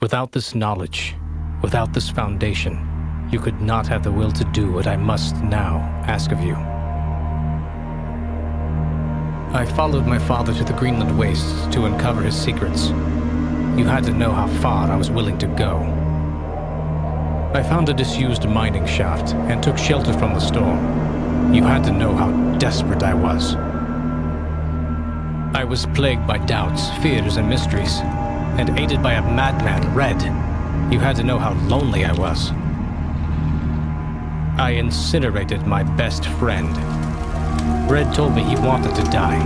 Without this knowledge, without this foundation, you could not have the will to do what I must now ask of you. I followed my father to the Greenland wastes to uncover his secrets. You had to know how far I was willing to go. I found a disused mining shaft and took shelter from the storm. You had to know how desperate I was. I was plagued by doubts, fears, and mysteries, and aided by a madman, Red. You had to know how lonely I was. I incinerated my best friend. Red told me he wanted to die.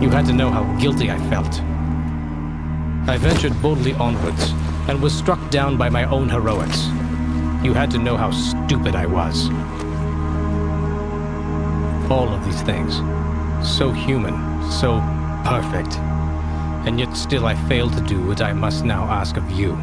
You had to know how guilty I felt. I ventured boldly onwards and was struck down by my own heroics. You had to know how stupid I was. All of these things, so human, so perfect, and yet still I failed to do what I must now ask of you.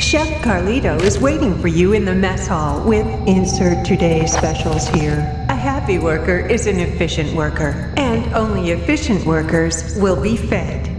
Chef Carlito is waiting for you in the mess hall with insert today's specials here. A happy worker is an efficient worker, and only efficient workers will be fed.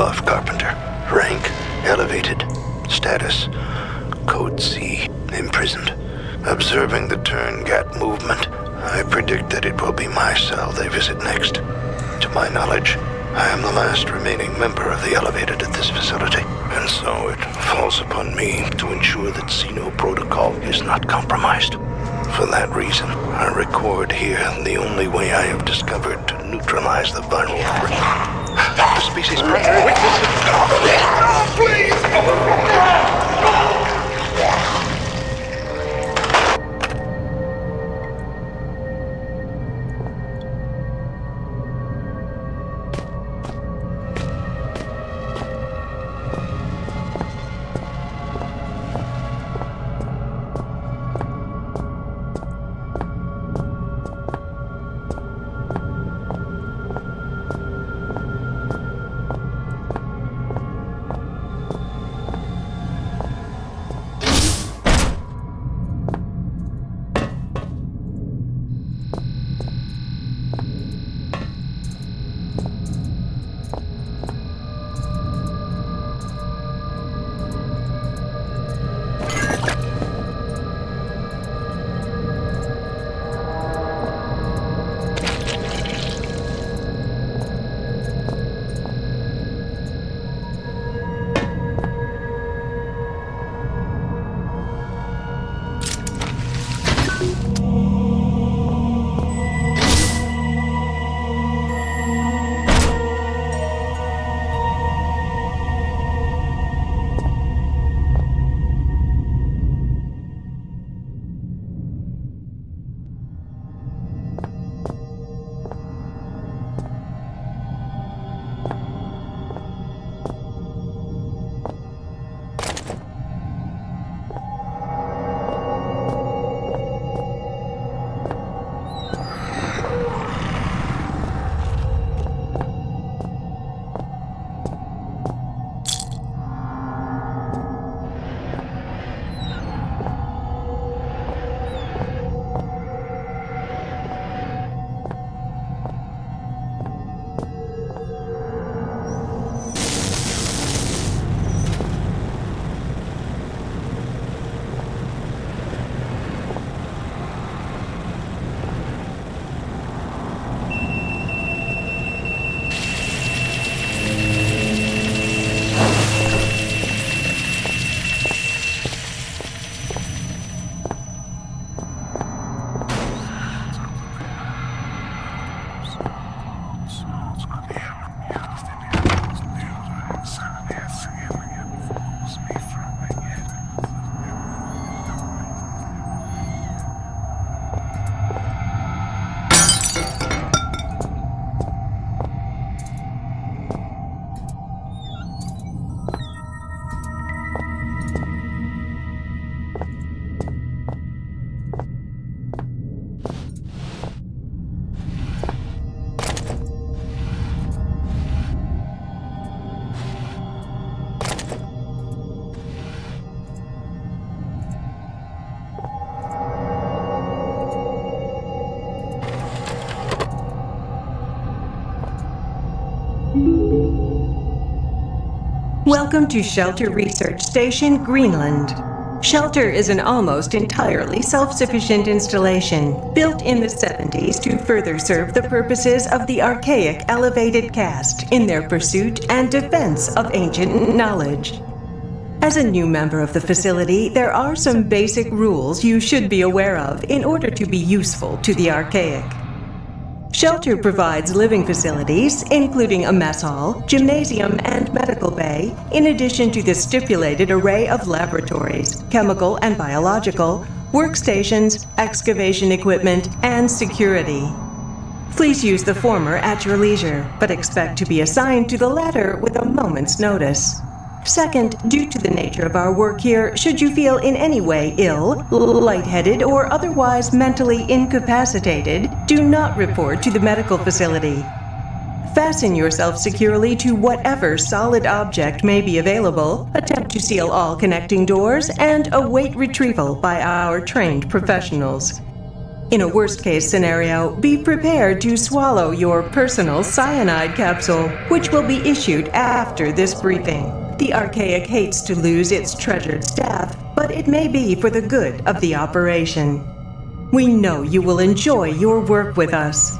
above carpenter. Rank, elevated. Status, Code C, imprisoned. Observing the turn gap movement, I predict that it will be my cell they visit next. To my knowledge, I am the last remaining member of the Elevated at this facility, and so it falls upon me to ensure that Xeno protocol is not compromised. For that reason, I record here the only way I have discovered to neutralize the viral threat. The species primary Welcome to Shelter Research Station, Greenland. Shelter is an almost entirely self-sufficient installation built in the 70s to further serve the purposes of the archaic elevated caste in their pursuit and defense of ancient knowledge. As a new member of the facility, there are some basic rules you should be aware of in order to be useful to the archaic. Shelter provides living facilities, including a mess hall, gymnasium, and medical bay, in addition to the stipulated array of laboratories, chemical and biological, workstations, excavation equipment, and security. Please use the former at your leisure, but expect to be assigned to the latter with a moment's notice. Second, due to the nature of our work here, should you feel in any way ill, lightheaded, or otherwise mentally incapacitated, do not report to the medical facility. Fasten yourself securely to whatever solid object may be available, attempt to seal all connecting doors, and await retrieval by our trained professionals. In a worst-case scenario, be prepared to swallow your personal cyanide capsule, which will be issued after this briefing. The Archaic hates to lose its treasured staff, but it may be for the good of the operation. We know you will enjoy your work with us.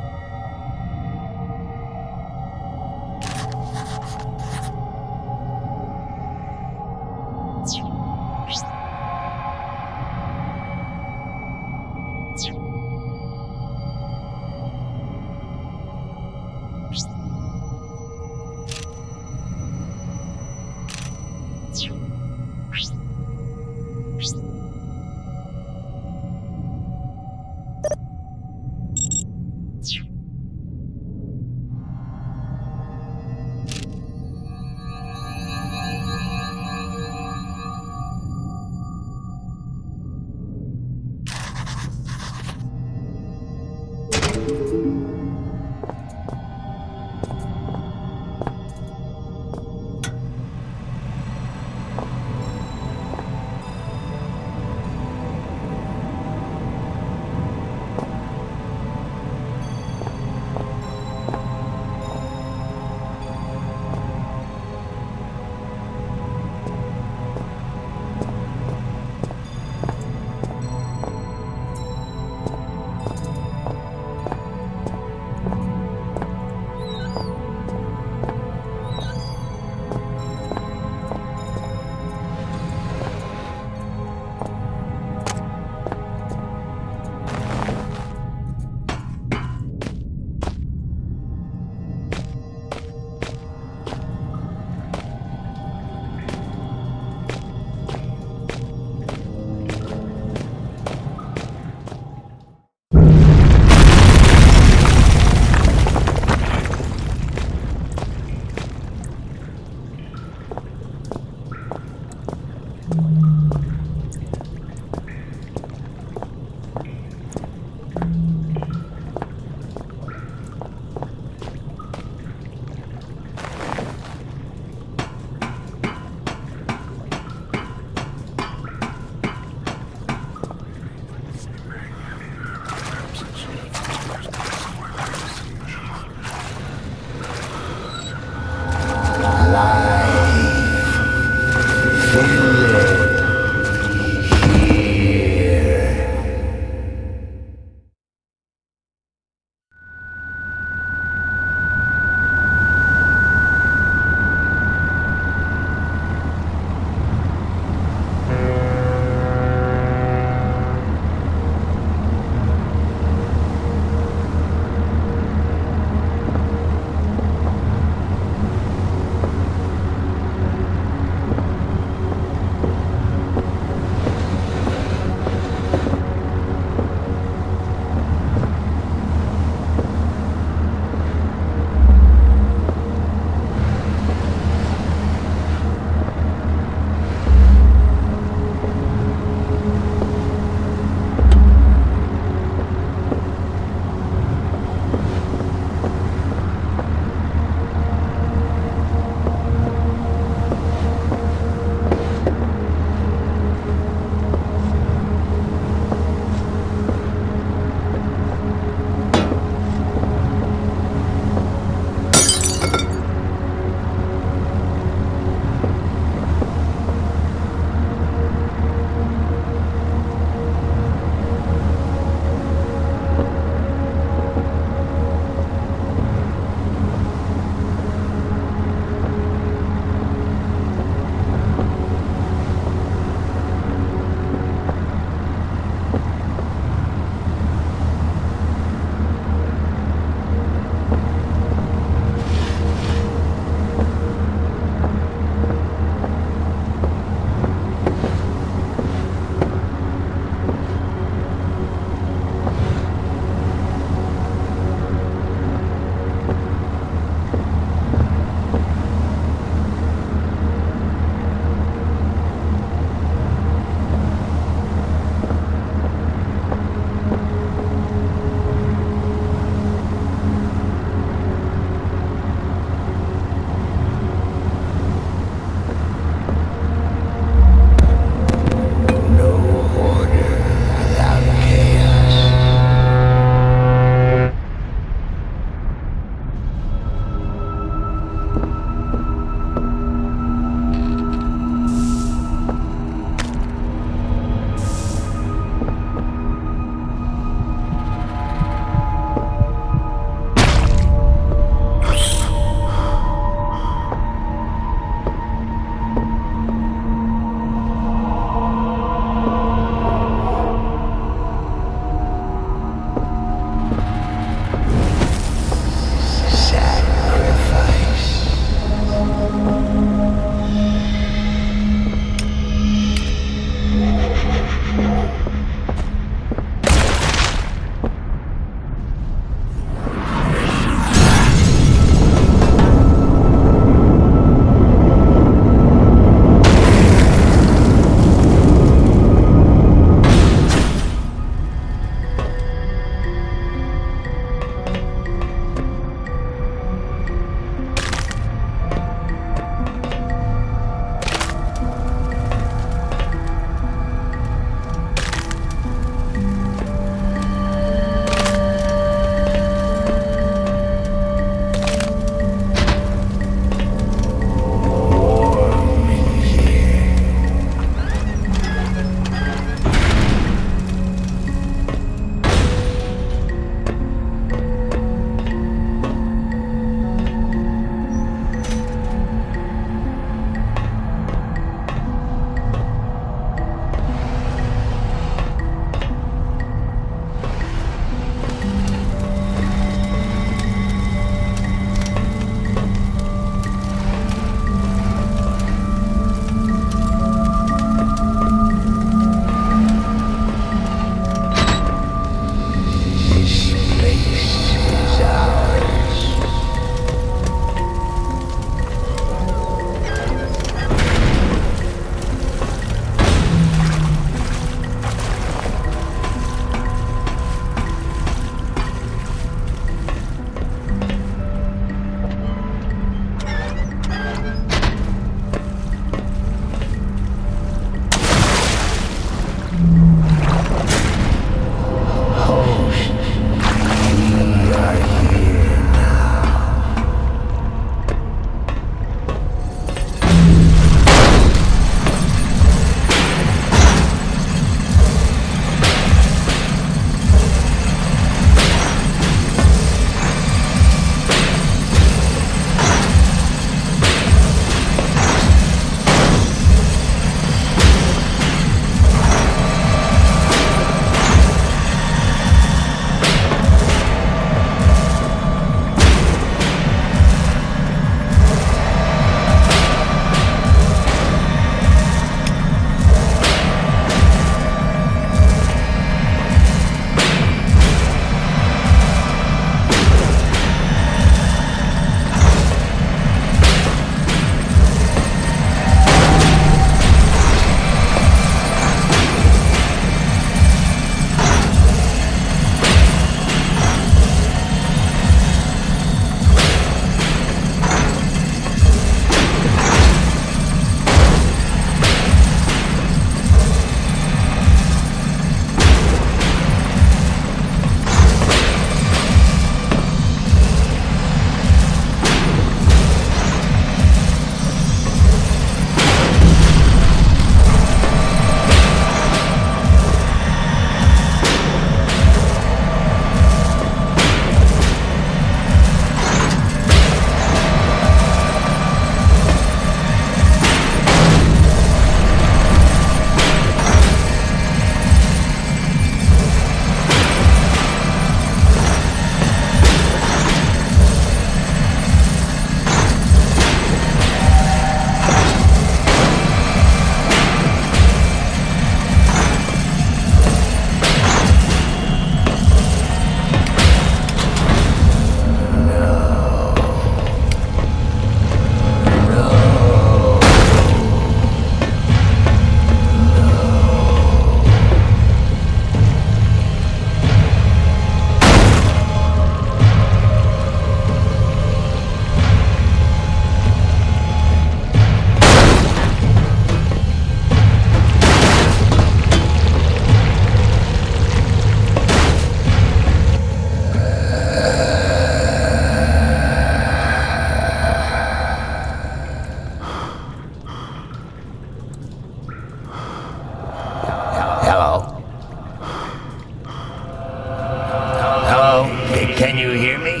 Can you hear me?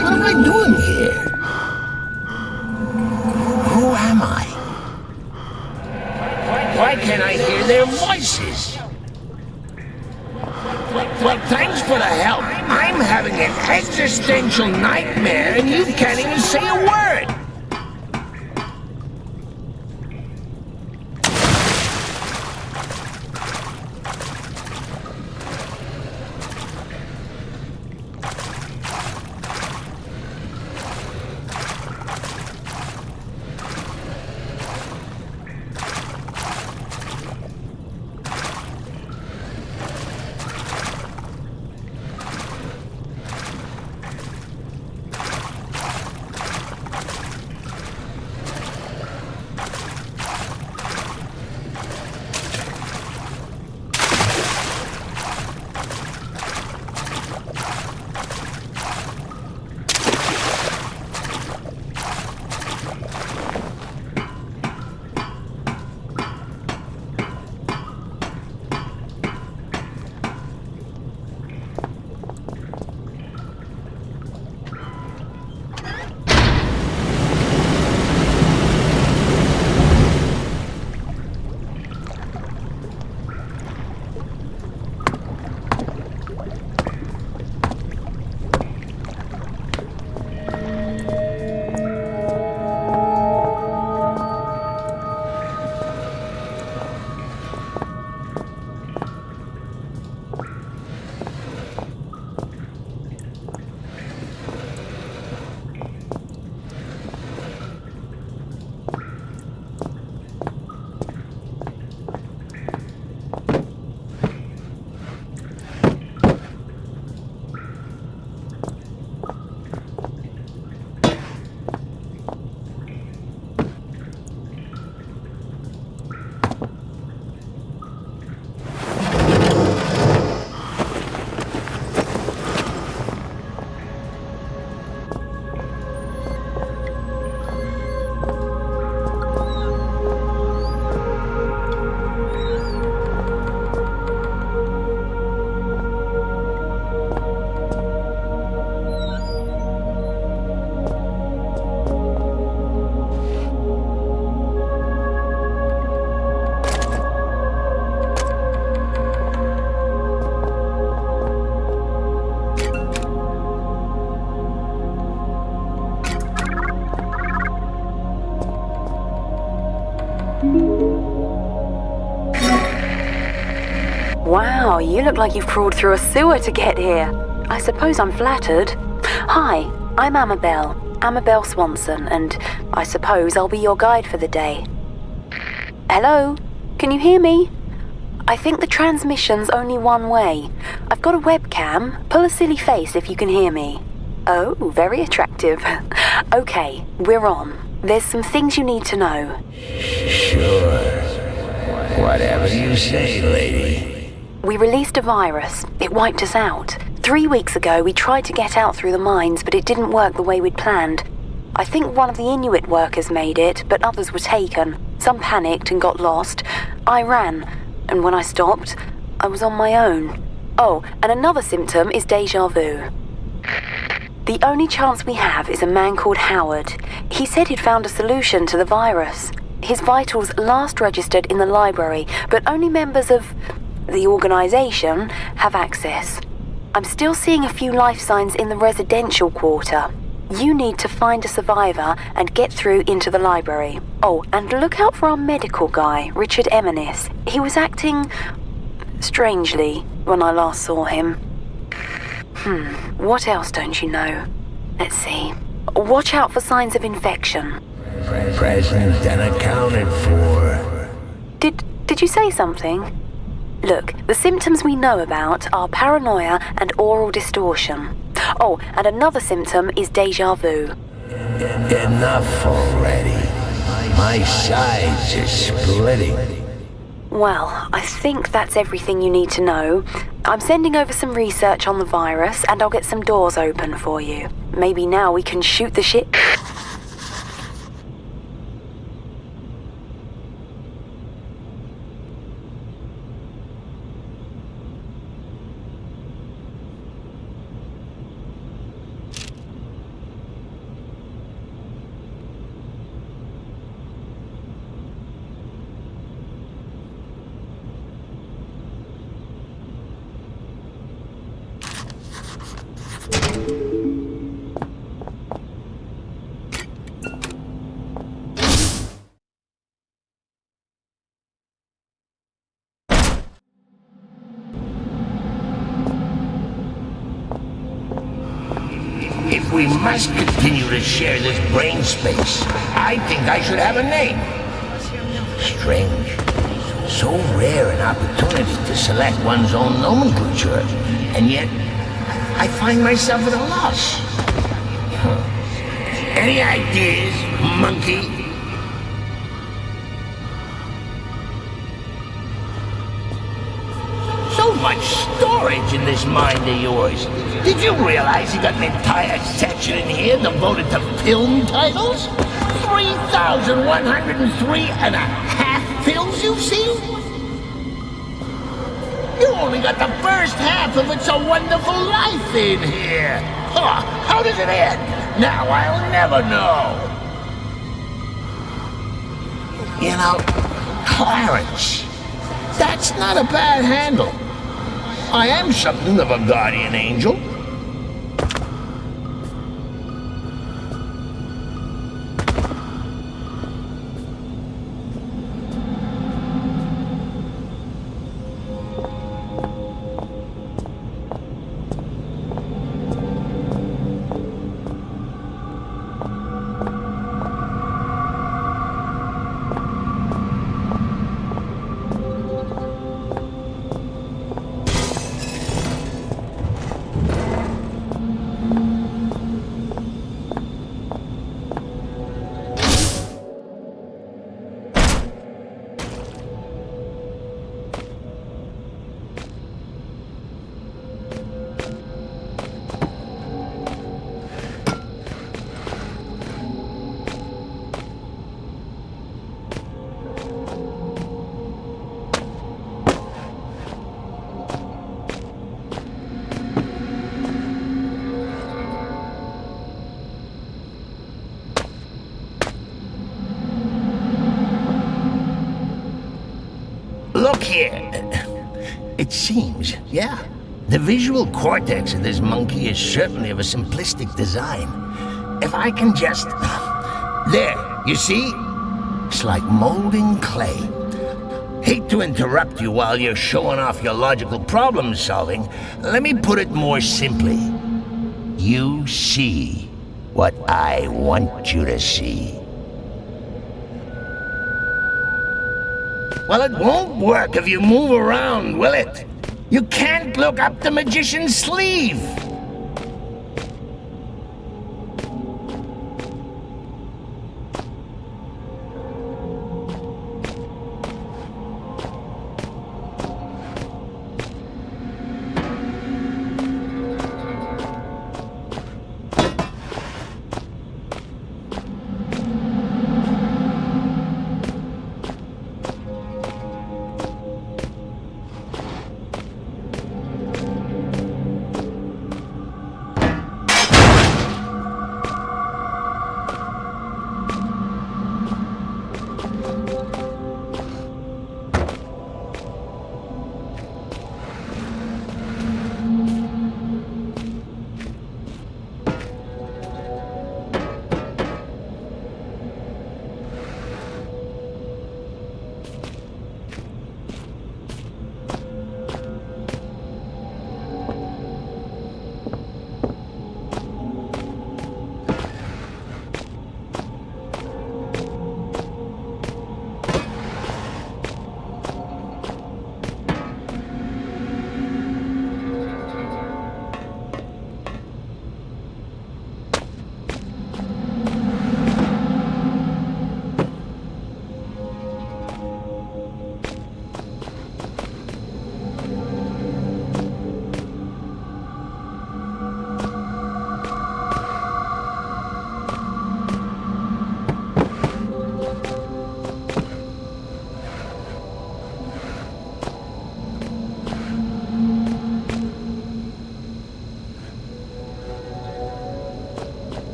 What am I doing here? Who am I? Why can't I hear their voices? Well, thanks for the help. I'm having an existential nightmare and you can't even say a word. Wow, you look like you've crawled through a sewer to get here. I suppose I'm flattered. Hi, I'm Amabel Swanson, and I suppose I'll be your guide for the day. Hello? Can you hear me? I think the transmission's only one way. I've got a webcam. Pull a silly face if you can hear me. Oh, very attractive. Okay, we're on. There's some things you need to know. Sure. Whatever you say, lady. We released a virus. It wiped us out. 3 weeks ago, we tried to get out through the mines, but it didn't work the way we'd planned. I think one of the Inuit workers made it, but others were taken. Some panicked and got lost. I ran, and when I stopped, I was on my own. Oh, and another symptom is déjà vu. The only chance we have is a man called Howard. He said he'd found a solution to the virus. His vitals last registered in the library, but only members of the organization have access. I'm still seeing a few life signs in the residential quarter. You need to find a survivor and get through into the library. Oh, and look out for our medical guy, Richard Eminis. He was acting strangely when I last saw him. What else don't you know? Let's see. Watch out for signs of infection. Present and accounted for. Did you say something? Look, the symptoms we know about are paranoia and oral distortion. Oh, and another symptom is déjà vu. Enough already. My sides are splitting. Well, I think that's everything you need to know. I'm sending over some research on the virus, and I'll get some doors open for you. Maybe now we can shoot the shit. If we must continue to share this brain space, I think I should have a name. Strange. So rare an opportunity to select one's own nomenclature, and yet I find myself at a loss. Any ideas, monkey? So much storage in this mind of yours. Did you realize you got an entire section in here devoted to film titles? 3,103 and a half films you've seen? You only got the first half of It's a Wonderful Life in here. Huh, how does it end? Now I'll never know. You know, Clarence, that's not a bad handle. I am something of a guardian angel. Look here. It seems, yeah, the visual cortex of this monkey is certainly of a simplistic design. If I can just... There, you see? It's like molding clay. Hate to interrupt you while you're showing off your logical problem solving. Let me put it more simply. You see what I want you to see. Well, it won't work if you move around, will it? You can't look up the magician's sleeve.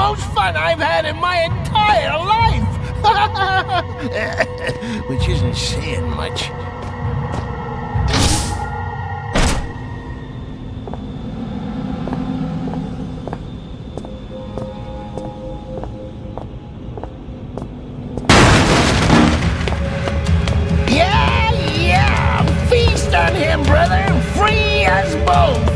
most fun I've had in my entire life! Which isn't saying much. Yeah! Feast on him, brother! Free us both!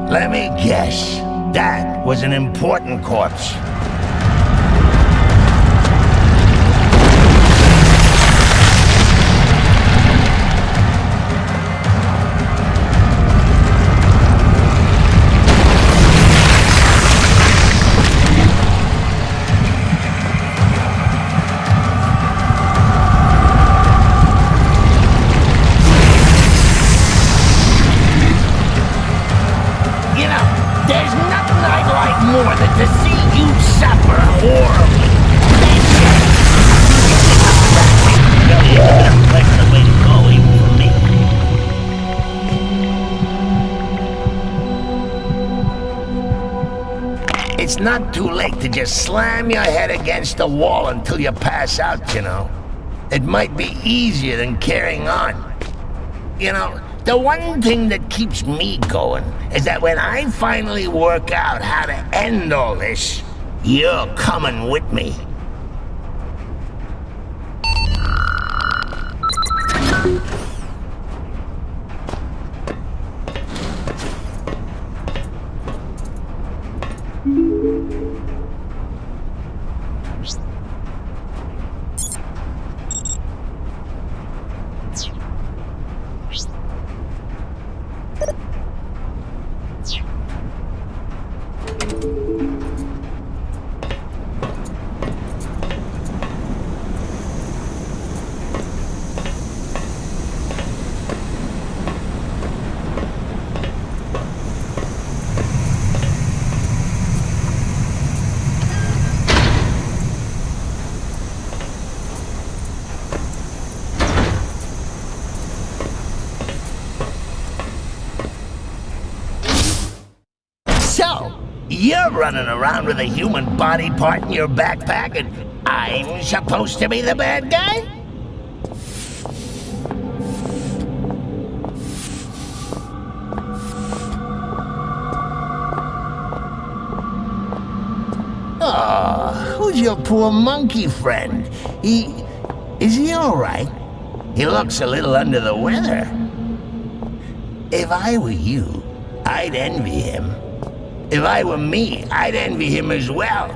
Let me guess. That was an important corpse. There's nothing I'd like more than to see you suffer horribly. That's the way to go, even for me. It's not too late to just slam your head against the wall until you pass out, you know. It might be easier than carrying on. You know, the one thing that keeps me going is that when I finally work out how to end all this, you're coming with me. So, you're running around with a human body part in your backpack and I'm supposed to be the bad guy? Oh, who's your poor monkey friend? Is he all right? He looks a little under the weather. If I were you, I'd envy him. If I were me, I'd envy him as well.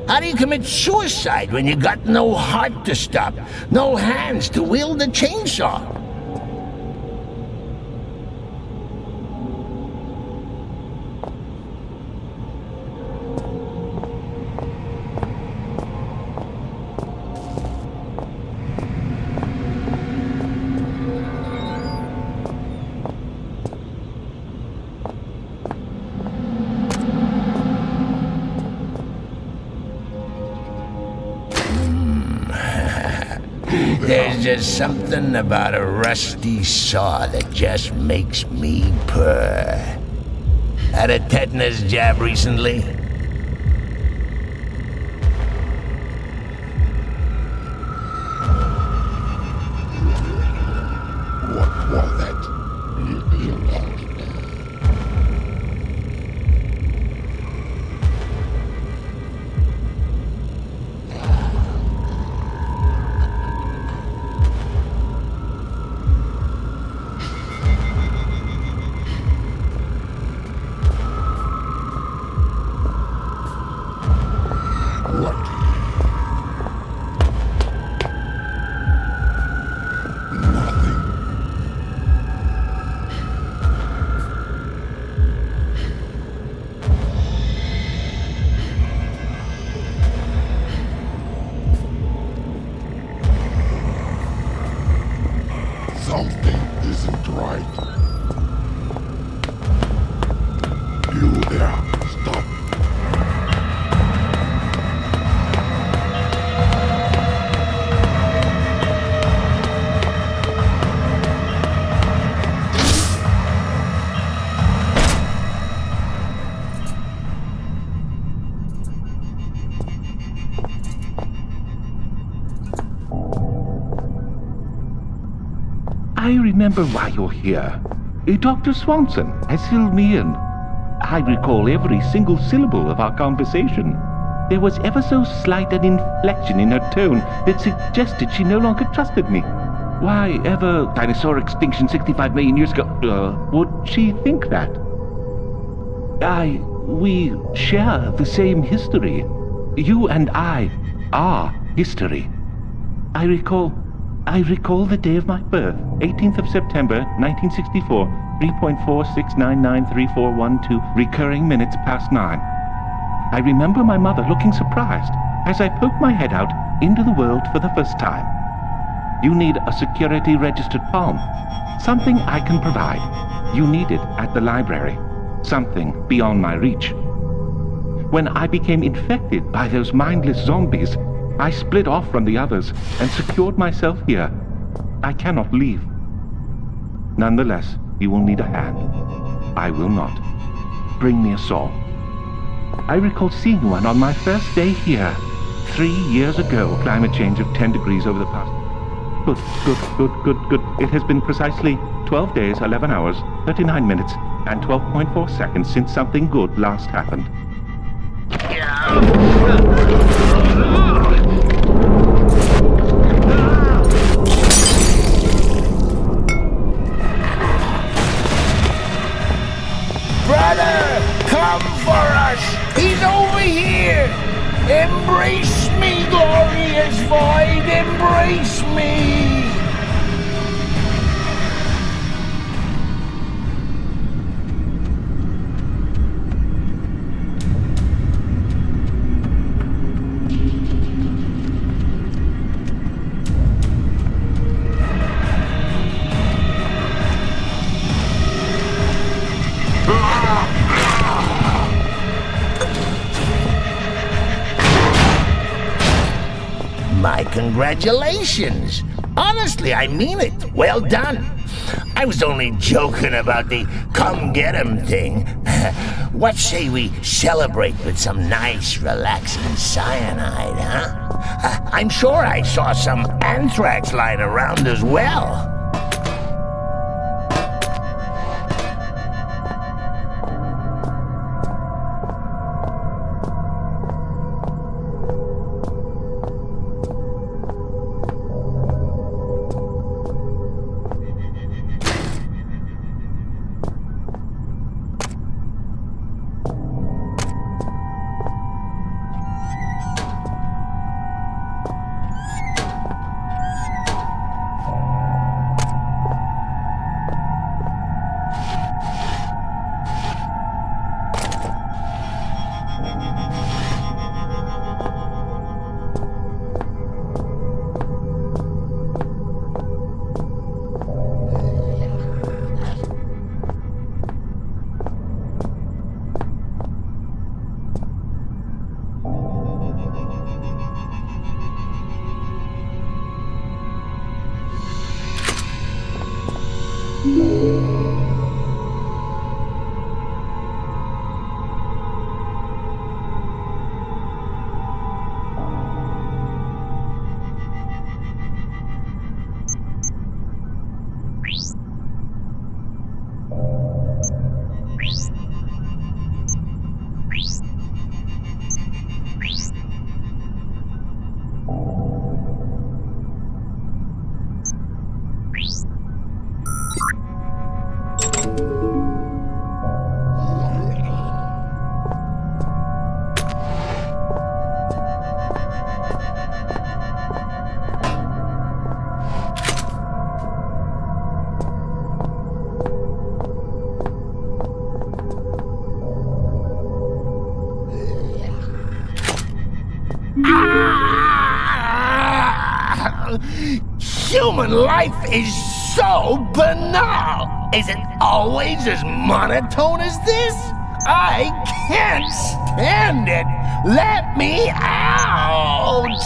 How do you commit suicide when you got no heart to stop, no hands to wield the chainsaw? There's just something about a rusty saw that just makes me purr. Had a tetanus jab recently? What was that? Something isn't right. You there, stop. I remember why you're here. Dr. Swanson has filled me in. I recall every single syllable of our conversation. There was ever so slight an inflection in her tone that suggested she no longer trusted me. Why ever dinosaur extinction 65 million years ago, would she think that? We share the same history. You and I are history. I recall the day of my birth, 18th of September, 1964, 3.46993412, recurring minutes past 9. I remember my mother looking surprised as I poked my head out into the world for the first time. You need a security registered palm. Something I can provide. You need it at the library. Something beyond my reach. When I became infected by those mindless zombies, I split off from the others and secured myself here. I cannot leave. Nonetheless, you will need a hand. I will not. Bring me a saw. I recall seeing one on my first day here, 3 years ago. Climate change of 10 degrees over the past... Good. It has been precisely 12 days, 11 hours, 39 minutes, and 12.4 seconds since something good last happened. Brother, come for us! He's over here! Embrace me, glorious void! Embrace me! My congratulations. Honestly, I mean it. Well done. I was only joking about the come get 'em thing. What say we celebrate with some nice, relaxing cyanide, huh? I'm sure I saw some anthrax lying around as well. Human life is so banal. Is it always as monotone as this? I can't stand it. Let me out.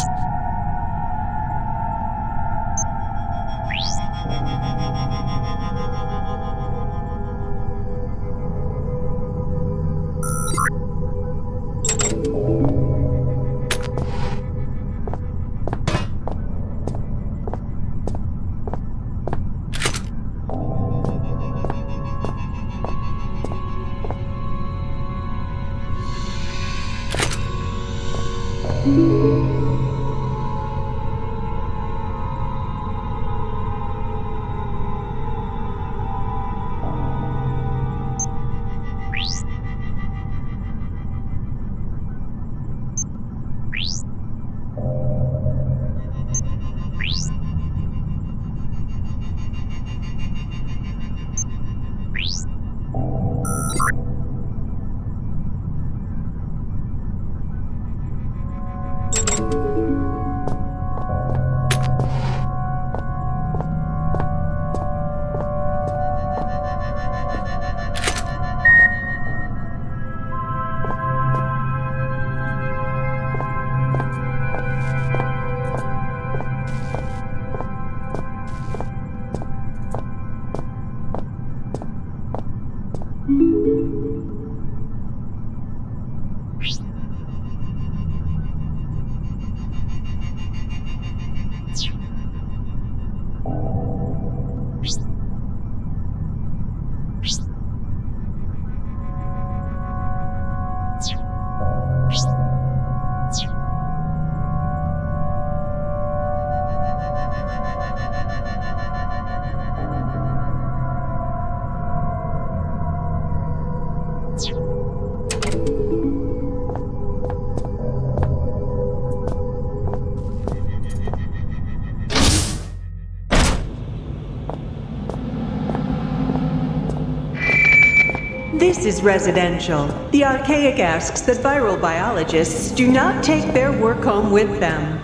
This is residential. The archaic asks that viral biologists do not take their work home with them.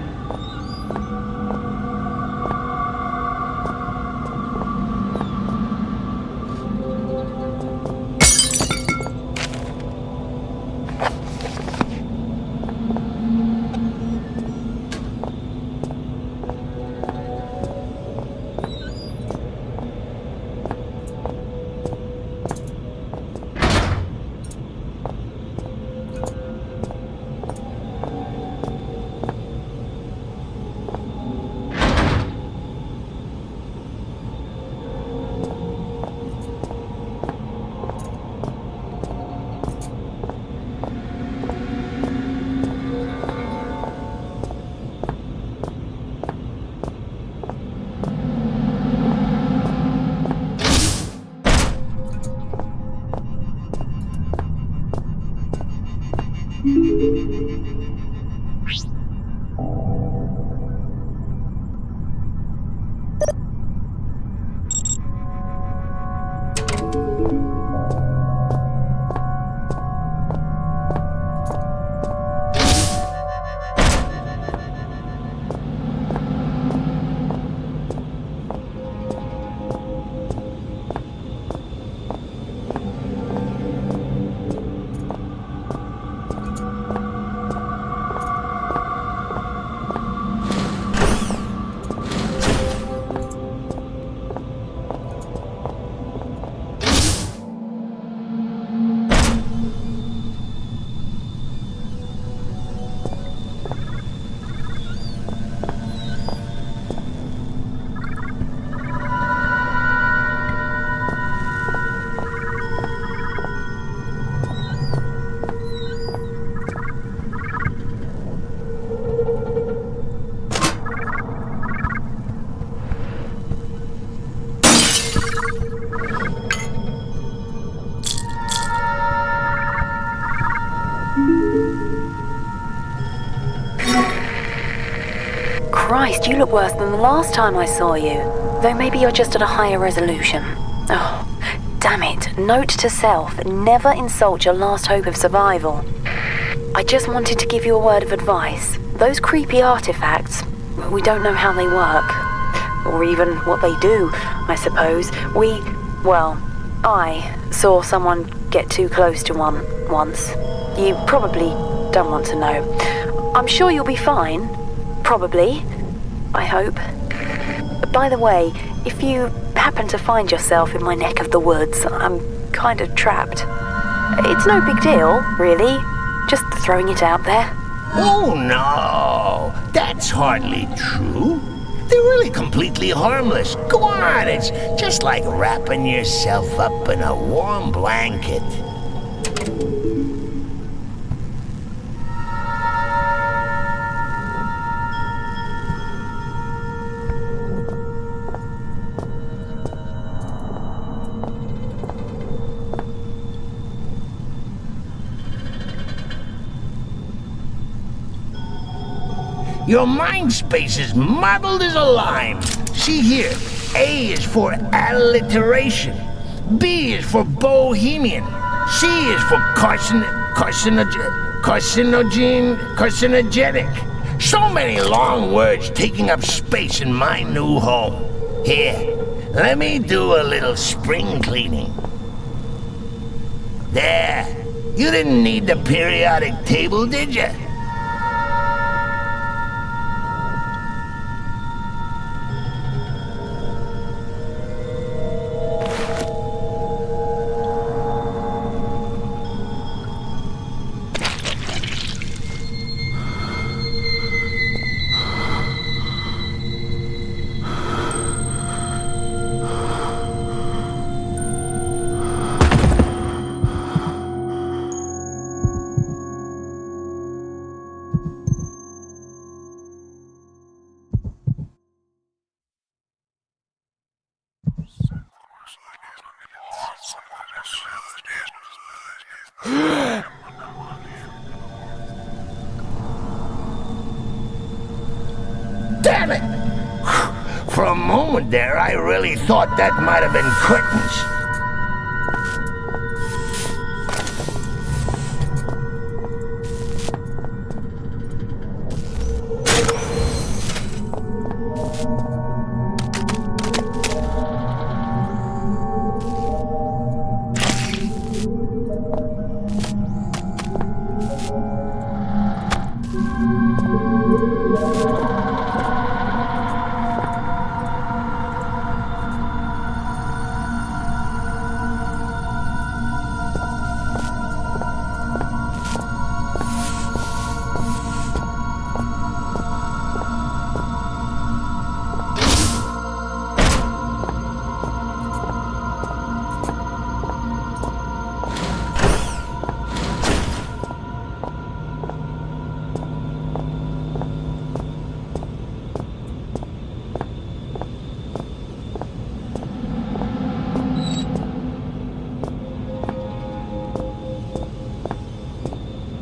Christ, you look worse than the last time I saw you. Though maybe you're just at a higher resolution. Oh, damn it. Note to self, never insult your last hope of survival. I just wanted to give you a word of advice. Those creepy artifacts, we don't know how they work. or even what they do, I suppose. I saw someone get too close to one once. You probably don't want to know. I'm sure you'll be fine. Probably. I hope. By the way, if you happen to find yourself in my neck of the woods, I'm kind of trapped. It's no big deal, really. Just throwing it out there. Oh, no. That's hardly true. They're really completely harmless. Go on, it's just like wrapping yourself up in a warm blanket. Your mind space is muddled as a lime. See here, A is for alliteration. B is for bohemian. C is for carcinogenic. So many long words taking up space in my new home. Here, let me do a little spring cleaning. There, you didn't need the periodic table, did you? Damn it! For a moment there, I really thought that might have been curtains.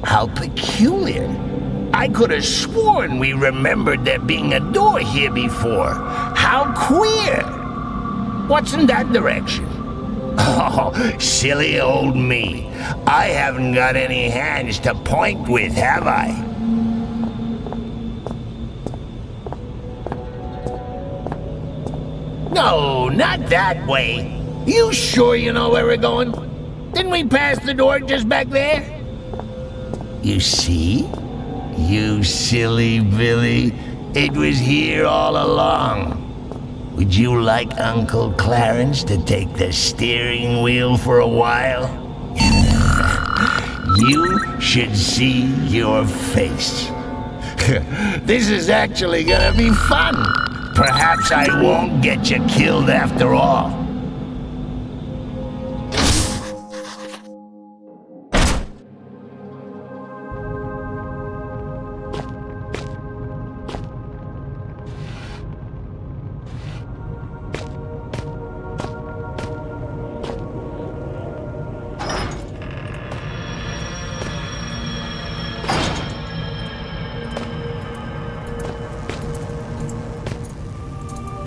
How peculiar. I could have sworn we remembered there being a door here before. How queer. What's in that direction? Oh, silly old me. I haven't got any hands to point with, have I? No, not that way. You sure you know where we're going? Didn't we pass the door just back there? You see? You silly Billy. It was here all along. Would you like Uncle Clarence to take the steering wheel for a while? You should see your face. This is actually gonna be fun. Perhaps I won't get you killed after all.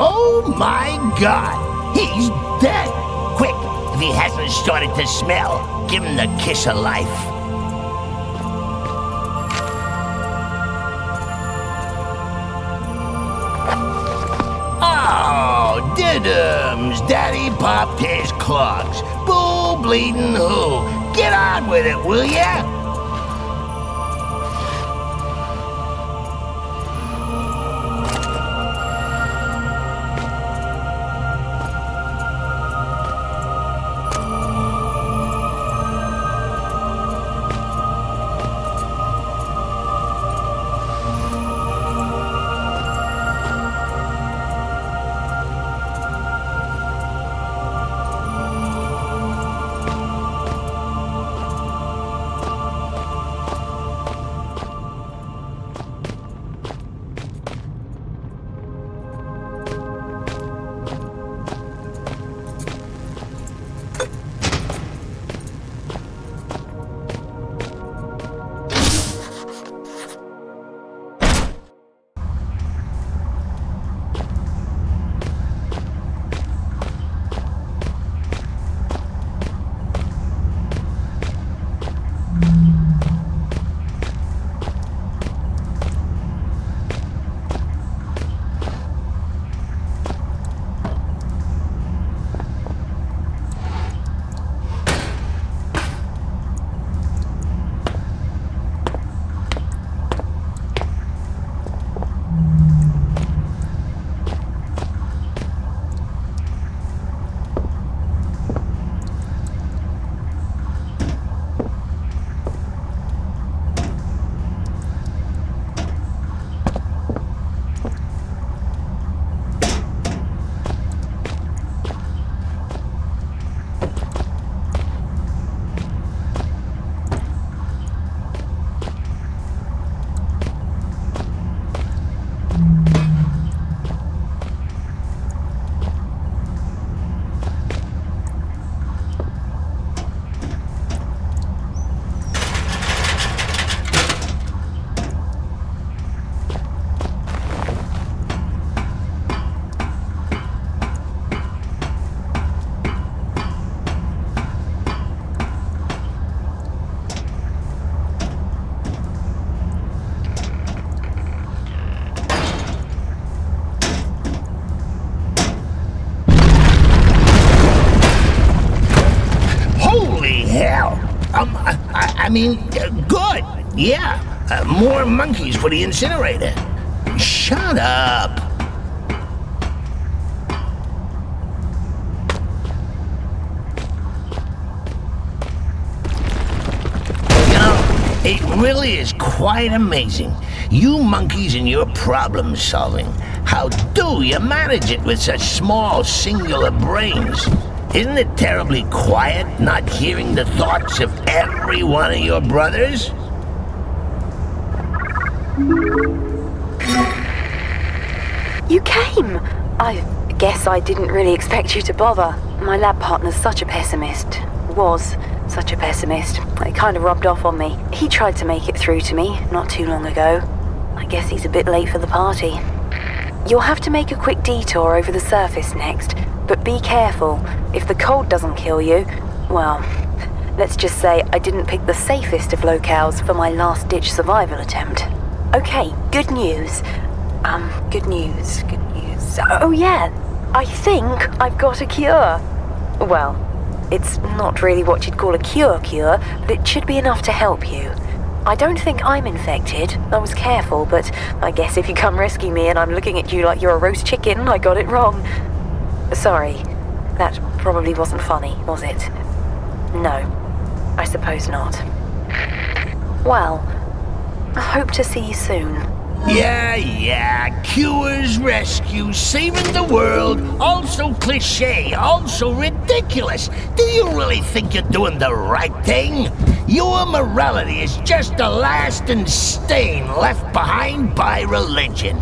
Oh my God! He's dead! Quick, if he hasn't started to smell, give him the kiss of life. Oh, Oh, diddums! Daddy popped his clogs. Bull bleeding who? Get on with it, will ya? Good. Yeah. More monkeys for the incinerator. Shut up. You know, it really is quite amazing. You monkeys and your problem solving. How do you manage it with such small, singular brains? Isn't it terribly quiet, not hearing the thoughts of every one of your brothers? You came! I guess I didn't really expect you to bother. My lab partner's such a pessimist. Was such a pessimist. It kind of rubbed off on me. He tried to make it through to me not too long ago. I guess he's a bit late for the party. You'll have to make a quick detour over the surface next, but be careful. If the cold doesn't kill you, well, let's just say I didn't pick the safest of locales for my last-ditch survival attempt. Okay, good news. Good news. Oh yeah, I think I've got a cure. Well, it's not really what you'd call a cure, but it should be enough to help you. I don't think I'm infected. I was careful, but I guess if you come rescue me and I'm looking at you like you're a roast chicken, I got it wrong. Sorry, that probably wasn't funny, was it? No, I suppose not. Well, I hope to see you soon. Yeah, cures, rescues, saving the world, also cliché, also ridiculous. Do you really think you're doing the right thing? Your morality is just a lasting stain left behind by religion.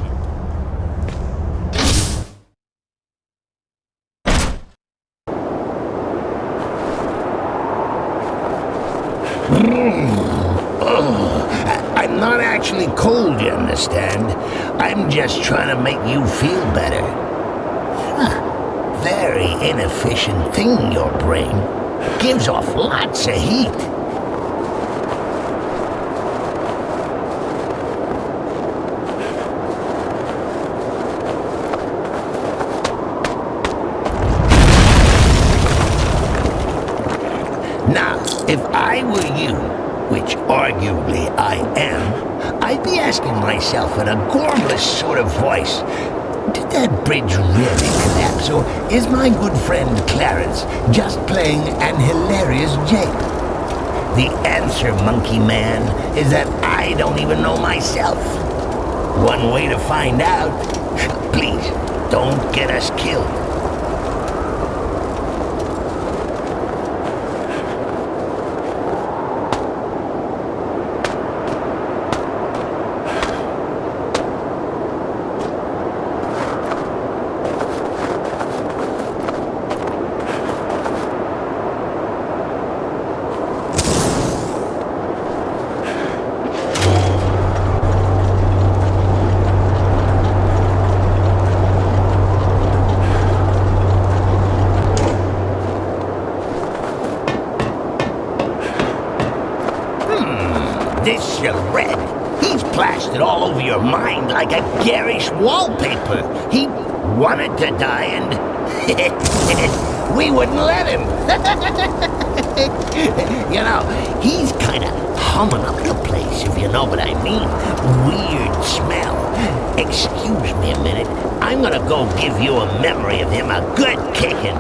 I'm not actually cold, you understand? I'm just trying to make you feel better. Very inefficient thing, your brain. Gives off lots of heat. which arguably I am, I'd be asking myself in a gormless sort of voice, did that bridge really collapse, or is my good friend Clarence just playing an hilarious jape? The answer, Monkey Man, is that I don't even know myself. One way to find out. Please, don't get us killed. This Red, he's plastered all over your mind like a garish wallpaper. He wanted to die and we wouldn't let him. You know, he's kind of humming up the place, if you know what I mean. Weird smell. Excuse me a minute. I'm gonna go give you a memory of him a good kicking.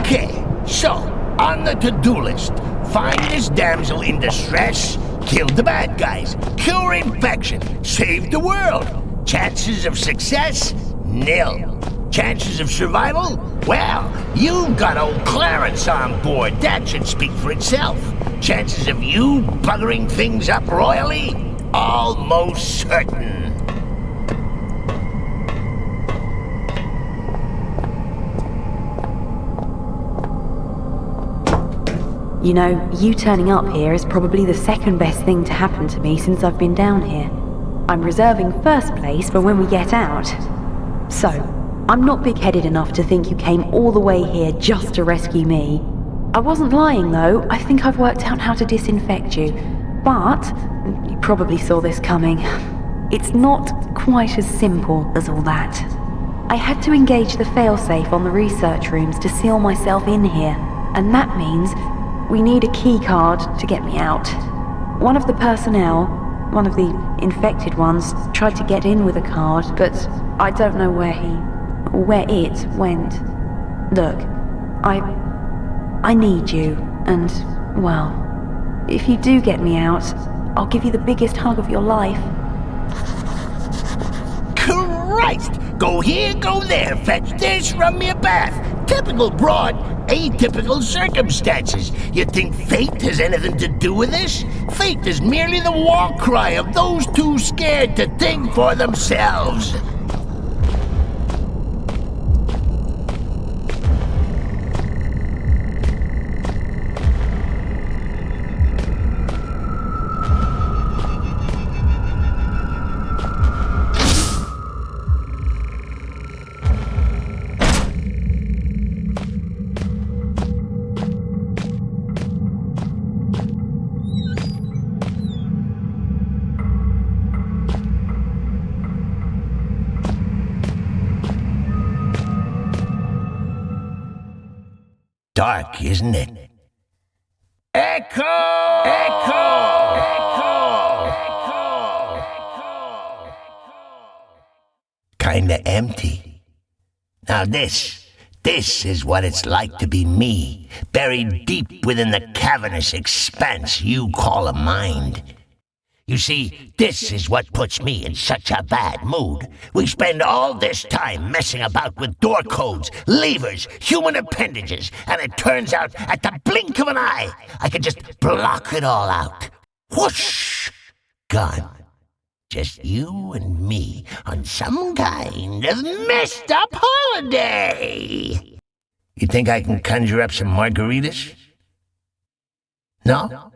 Okay, so, on the to-do list, find this damsel in distress, kill the bad guys, cure infection, save the world. Chances of success? Nil. Chances of survival? Well, you've got old Clarence on board. That should speak for itself. Chances of you buggering things up royally? Almost certain. You know, you turning up here is probably the second best thing to happen to me since I've been down here. I'm reserving first place for when we get out. So, I'm not big-headed enough to think you came all the way here just to rescue me. I wasn't lying though, I think I've worked out how to disinfect you. But, you probably saw this coming. It's not quite as simple as all that. I had to engage the failsafe on the research rooms to seal myself in here, and that means we need a key card to get me out. One of the personnel, one of the infected ones, tried to get in with a card, but I don't know where it went. Look, I need you, and, well, if you do get me out, I'll give you the biggest hug of your life. Christ! Go here, go there, fetch this, run me a bath. Typical broad, atypical circumstances. You think fate has anything to do with this? Fate is merely the war cry of those too scared to think for themselves. Dark, isn't it? Echo! Echo! Echo! Echo! Kinda empty. Now this is what it's like to be me, buried deep within the cavernous expanse you call a mind. You see, this is what puts me in such a bad mood. We spend all this time messing about with door codes, levers, human appendages, and it turns out, at the blink of an eye, I can just block it all out. Whoosh! gone. Just you and me on some kind of messed up holiday. You think I can conjure up some margaritas? No?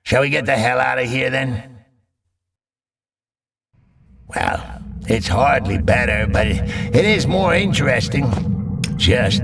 Shall we get the hell out of here then? Well, it's hardly better, but it is more interesting. Just...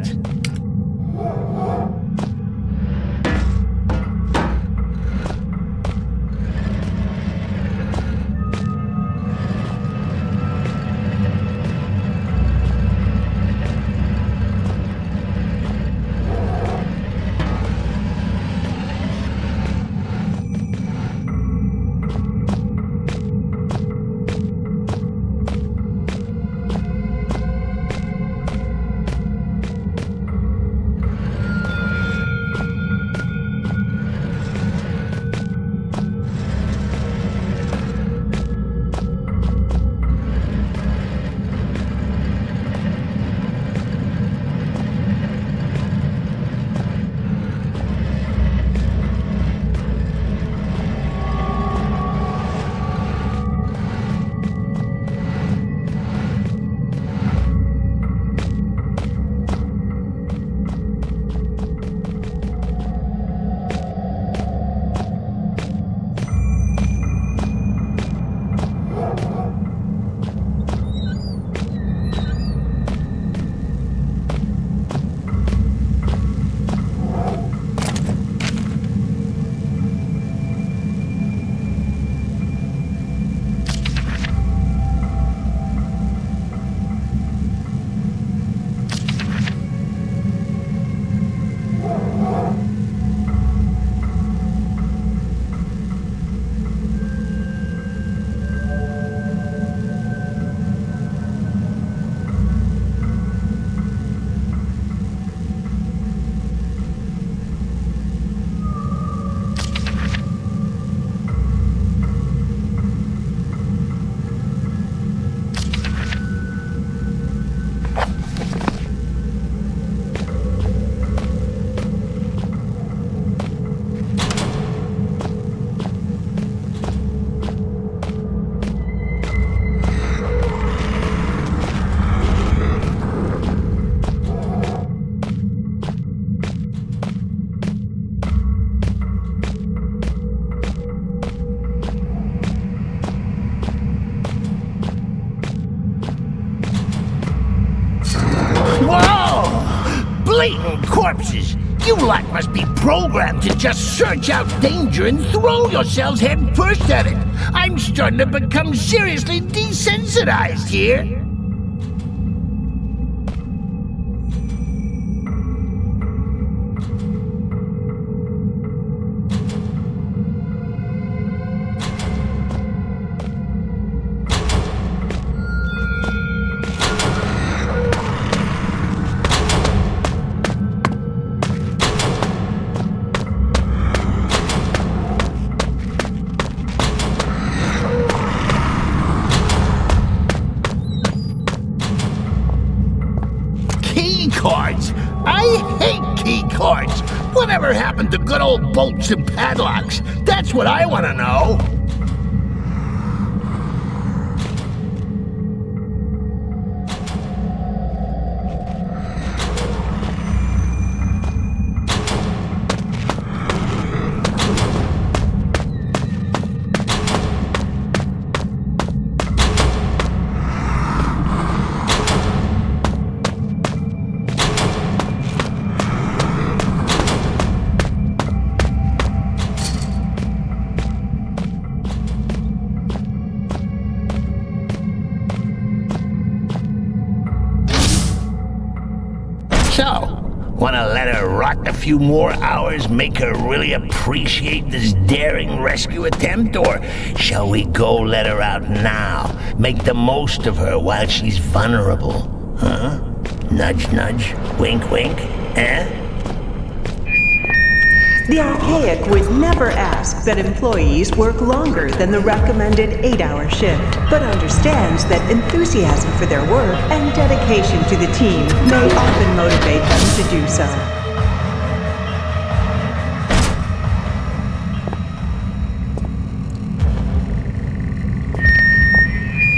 Blatant corpses! You lot must be programmed to just search out danger and throw yourselves head first at it. I'm starting to become seriously desensitized here. Cards. I hate key cards. Whatever happened to good old bolts and padlocks? That's what I want to know. So, wanna let her rot a few more hours, make her really appreciate this daring rescue attempt? Or shall we go let her out now, make the most of her while she's vulnerable? Huh? Nudge, nudge, wink, wink, eh? The Archaic would never ask that employees work longer than the recommended 8-hour shift, but understands that enthusiasm for their work and dedication to the team may often motivate them to do so.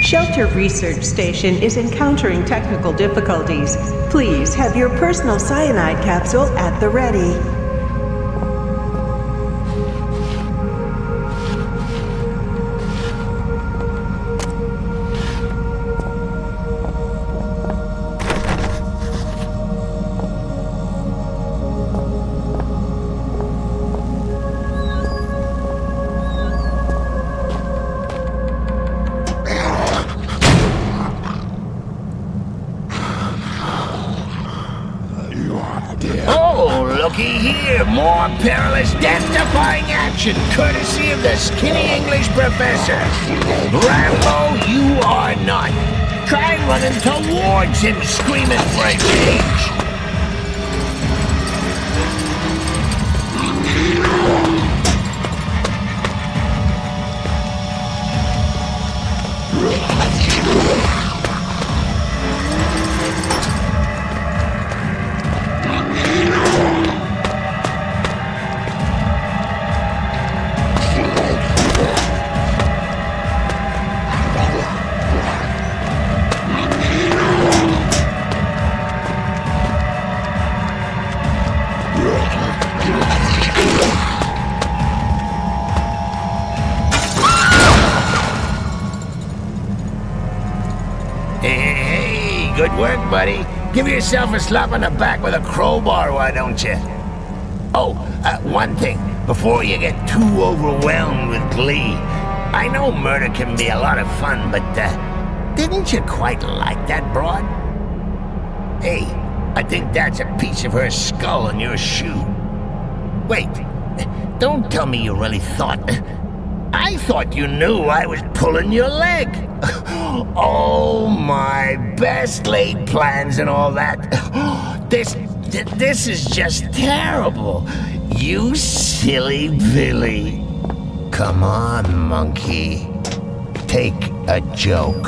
Shelter Research Station is encountering technical difficulties. Please have your personal cyanide capsule at the ready. Looky here, more perilous, death-defying action, courtesy of the skinny English professor. Rambo, you are not. Try running towards him, screaming for a change. Hey, good work, buddy. Give yourself a slap on the back with a crowbar, why don't you? Oh, one thing, before you get too overwhelmed with glee. I know murder can be a lot of fun, but, didn't you quite like that broad? Hey, I think that's a piece of her skull on your shoe. Wait, don't tell me you really thought... I thought you knew I was pulling your leg. Oh, my best laid plans and all that. This is just terrible. You silly Billy. Come on, monkey. Take a joke.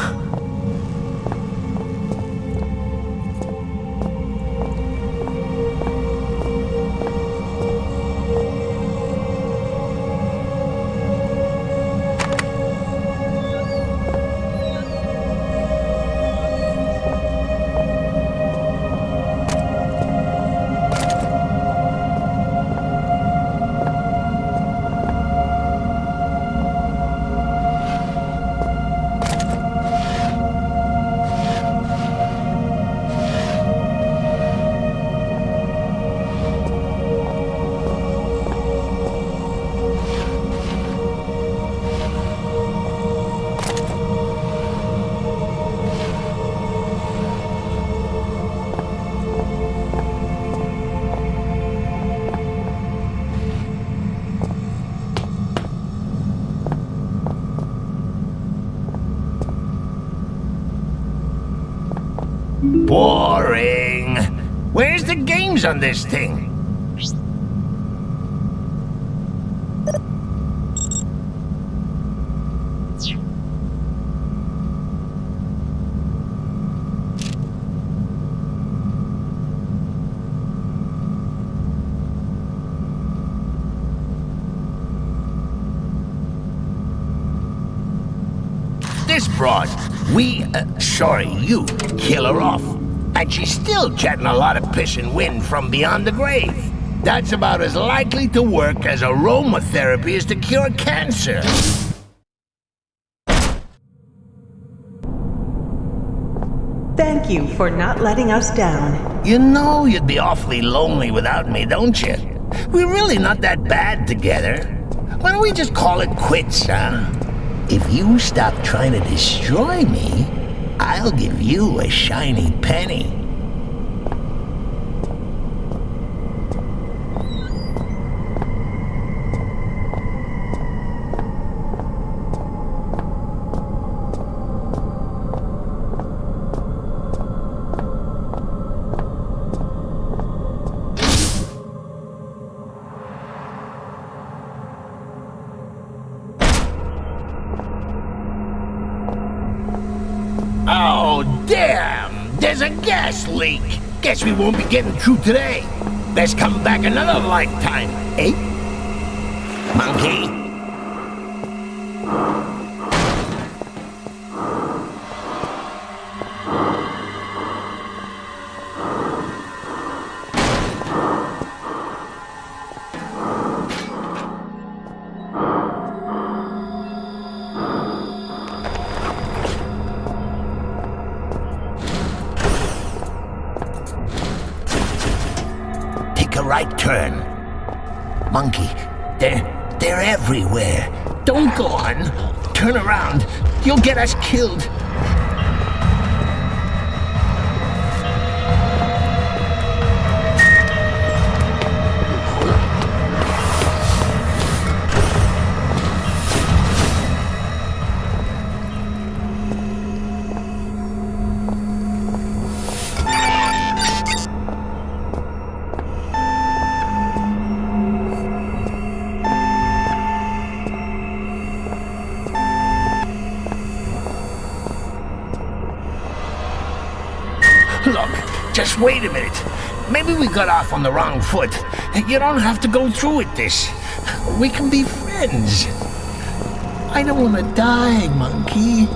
Boring. Where's the games on this thing? This broad, you kill her off. And she's still jetting a lot of piss and wind from beyond the grave. That's about as likely to work as aromatherapy is to cure cancer. Thank you for not letting us down. You know you'd be awfully lonely without me, don't you? We're really not that bad together. Why don't we just call it quits, huh? If you stop trying to destroy me, I'll give you a shiny penny. Oh, damn! There's a gas leak! Guess we won't be getting through today. Let's come back another lifetime, eh? Monkey? right turn. Monkey, they're everywhere. Don't go on. Turn around. You'll get us killed. Look, just wait a minute. Maybe we got off on the wrong foot. You don't have to go through with this. We can be friends. I don't want to die, Monkey.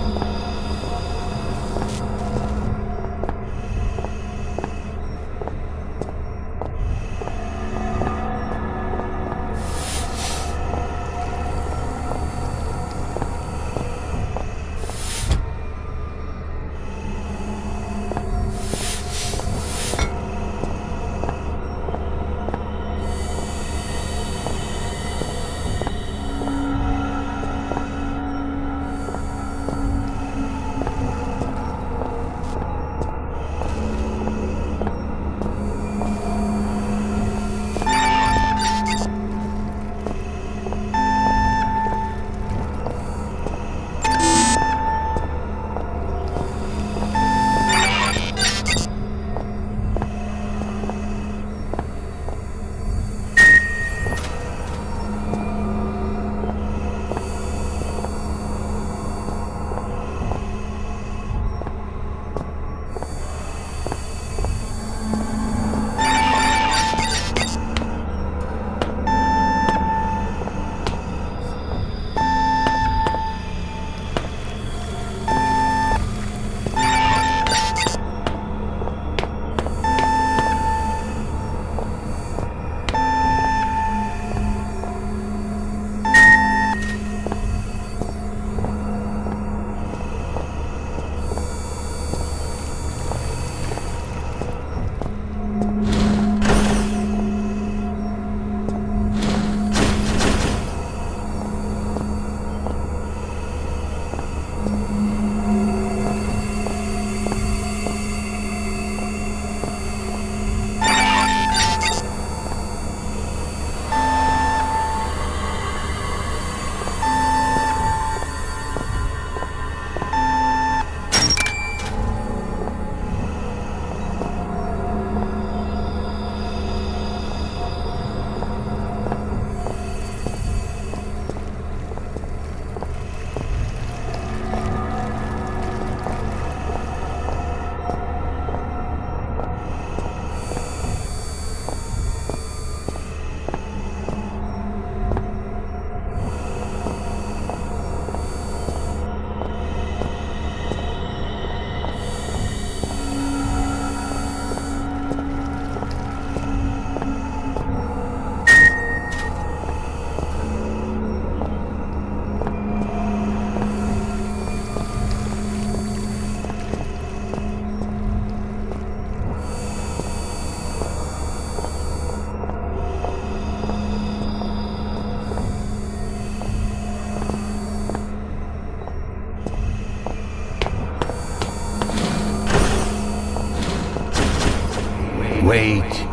Wait.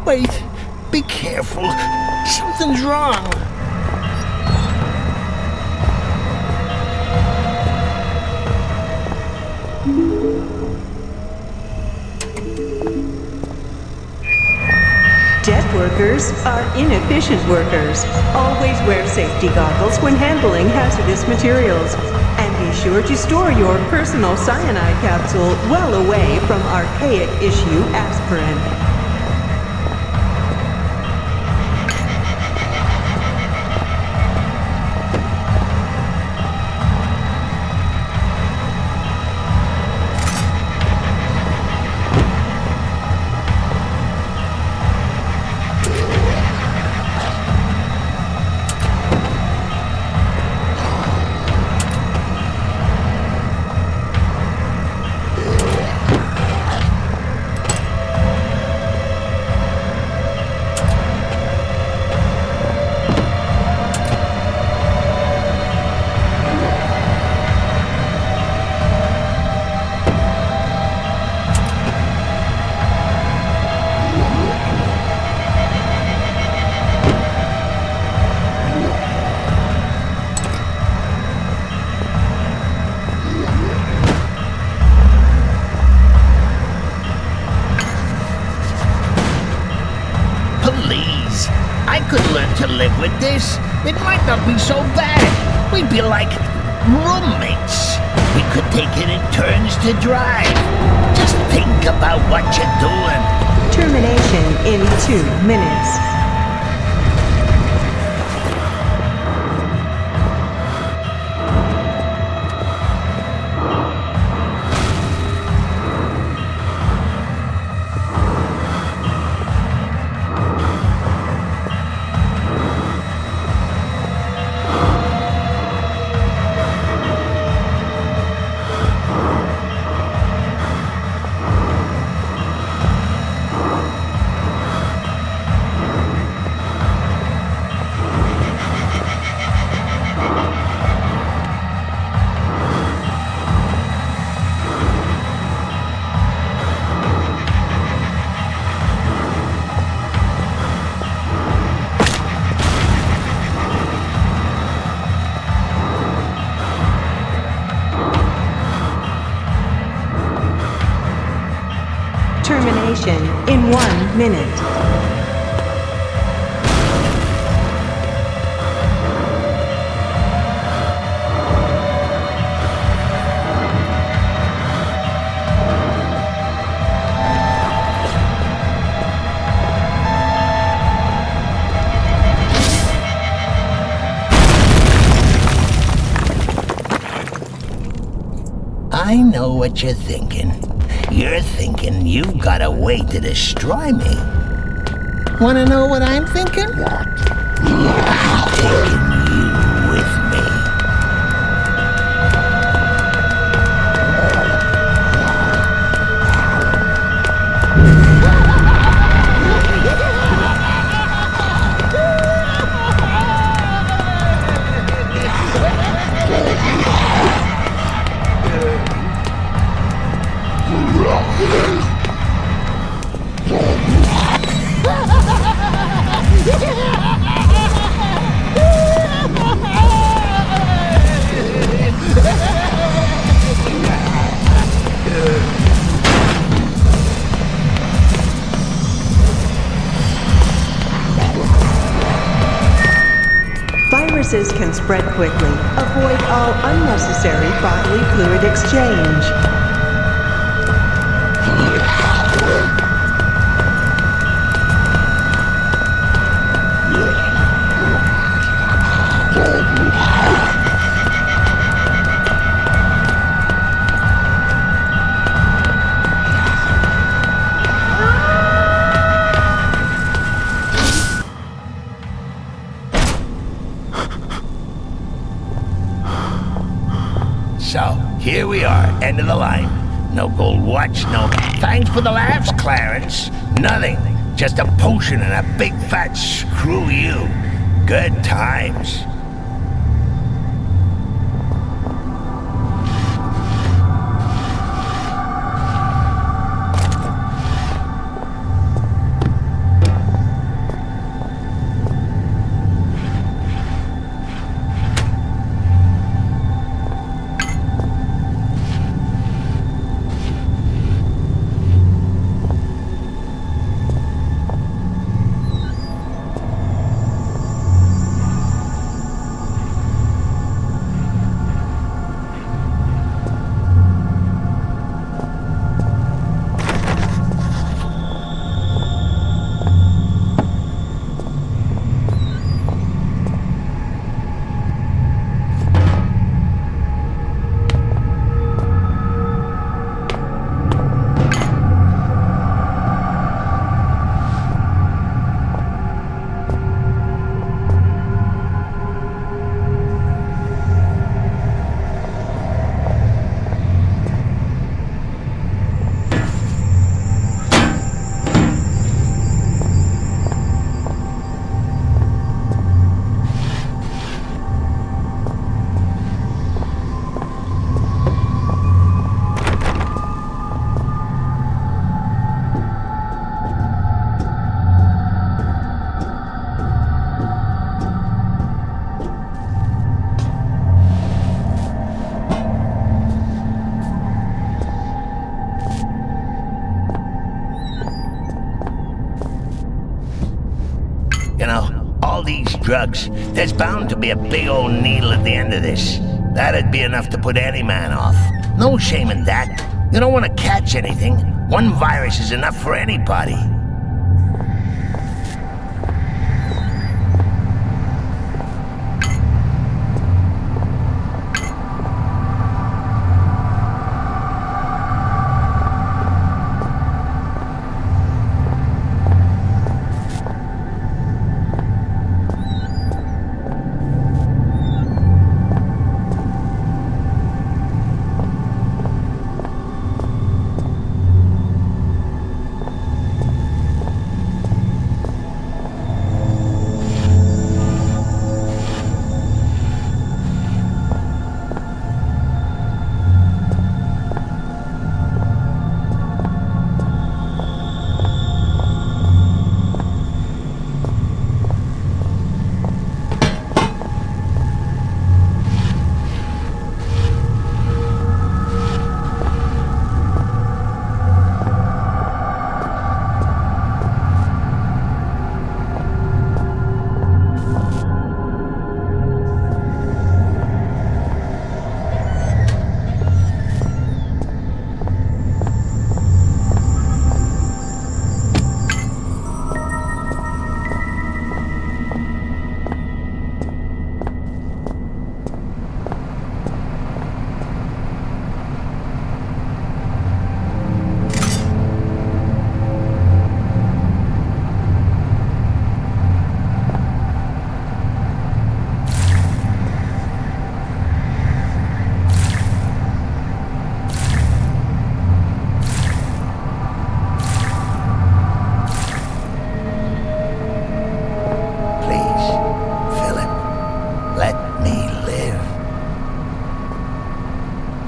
Wait. Be careful. Something's wrong. Dead workers are inefficient workers. Always wear safety goggles when handling hazardous materials. And be sure to store your personal cyanide capsule well away from archaic issue aspirin. with this, it might not be so bad. We'd be like roommates. We could take it in turns to drive. Just think about what you're doing. Termination in 2 minutes. Termination in 1 minute. I know what you're thinking. You're thinking you've got a way to destroy me. Wanna know what I'm thinking? Taking you with me. Viruses can spread quickly. Avoid all unnecessary bodily fluid exchange. So, here we are, end of the line. No gold watch, no thanks for the laughs, Clarence. Nothing. Just a potion and a big fat screw you. Good times. drugs, there's bound to be a big old needle at the end of this. That'd be enough to put any man off. No shame in that. You don't want to catch anything. One virus is enough for anybody.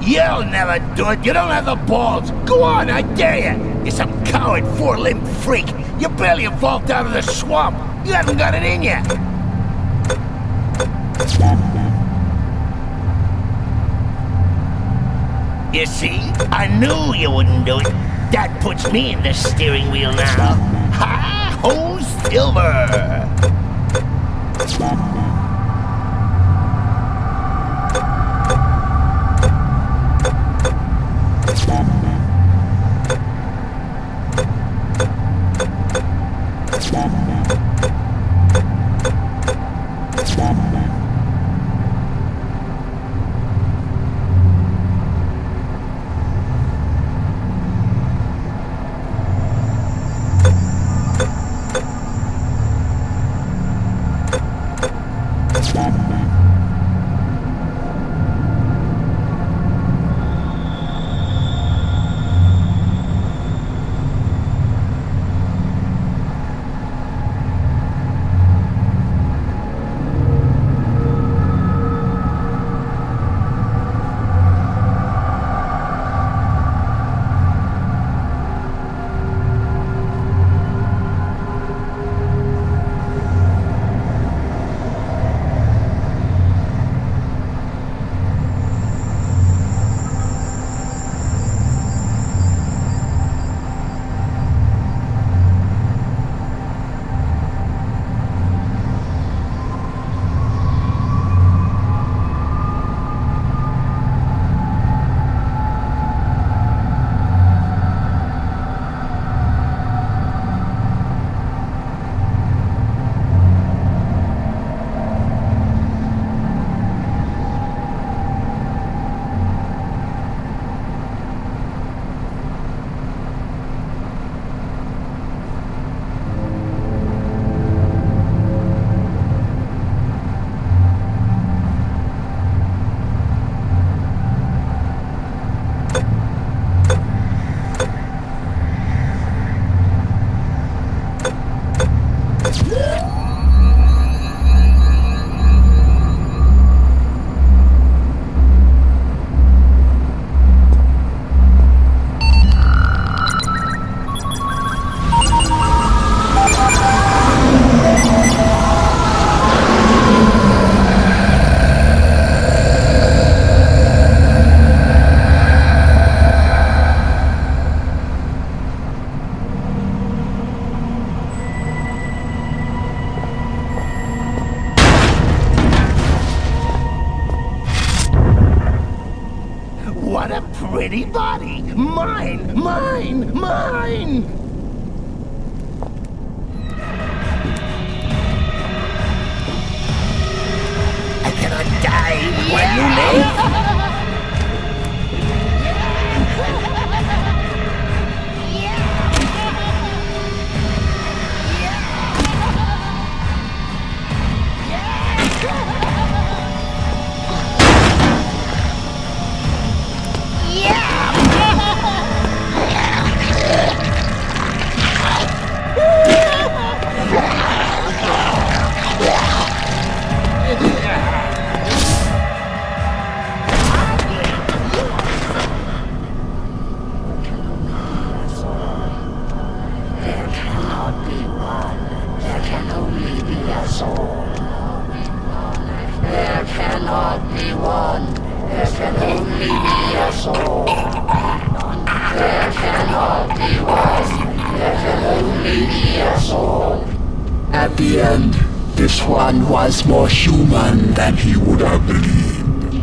You'll never do it. You don't have the balls. Go on, I dare you. You're some coward, four-limbed freak. You barely evolved out of the swamp. You haven't got it in you. You see, I knew you wouldn't do it. That puts me in the steering wheel now. Ha-ho, Silver! pretty body. Mine, mine, mine! I cannot die when you live! At the end, this one was more human than he would have believed.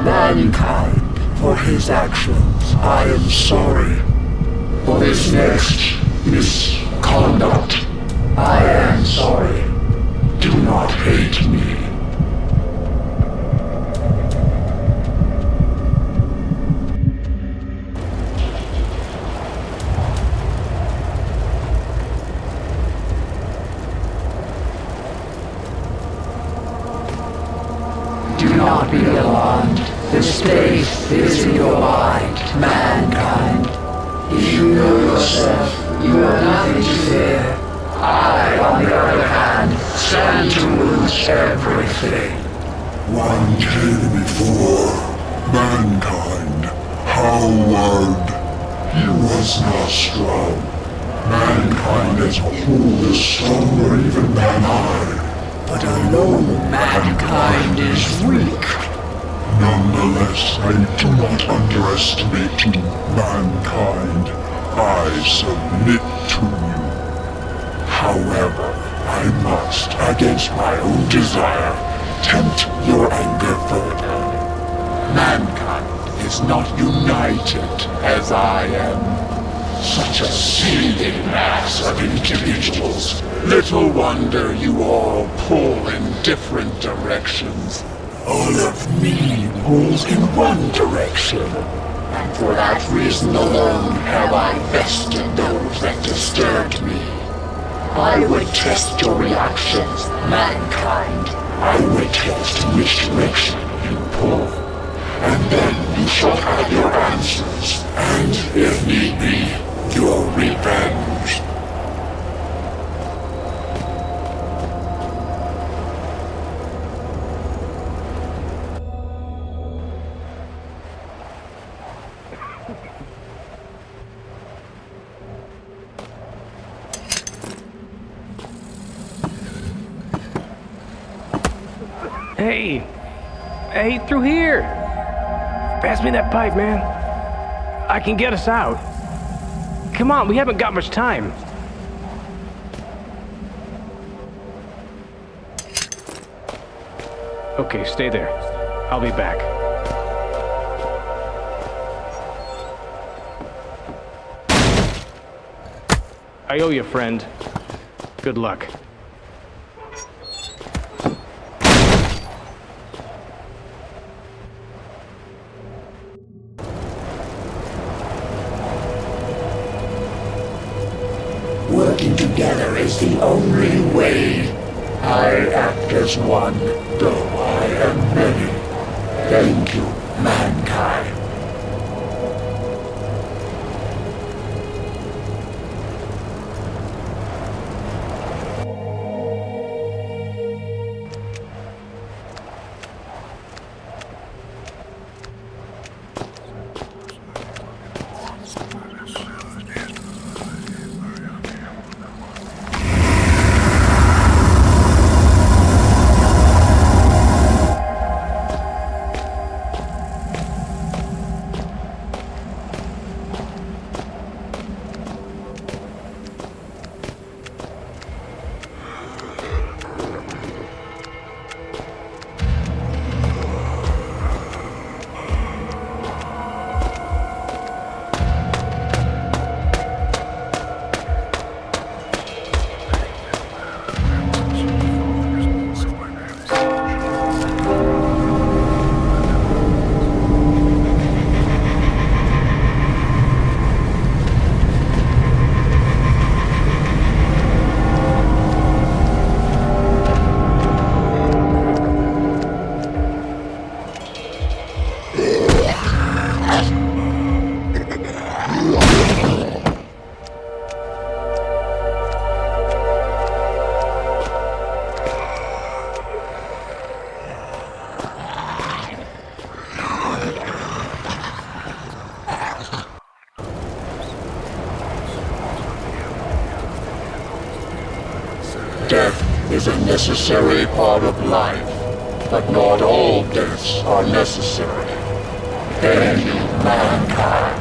Mankind, for his actions, I am sorry. For this next misconduct, I am sorry. Do not hate me. Do not be alarmed. This space is in your mind, mankind. If you know yourself, you have nothing to fear. I, on the other hand, stand to lose everything. One came before mankind. Howard. He was not strong. Mankind as a whole is stronger even than I. But alone mankind is weak. Nonetheless, I do not underestimate you, mankind. I submit to you. However, I must, against my own desire, tempt your anger further. Mankind is not united as I am. Such a seething mass of individuals. Little wonder you all pull in different directions. All of me pulls in one direction. And for that reason alone have I bested those that disturbed me. I would test your reactions, mankind. I would test which direction you pull. And then you shall have your answers. And, if need be, your revenge. Hey, through here! Pass me that pipe, man. I can get us out. Come on, we haven't got much time. Okay, stay there. I'll be back. I owe you, friend. Good luck. Working together is the only way. I act as one, though I am many. Thank you, mankind. is a necessary part of life, but not all deaths are necessary. Thank you, mankind.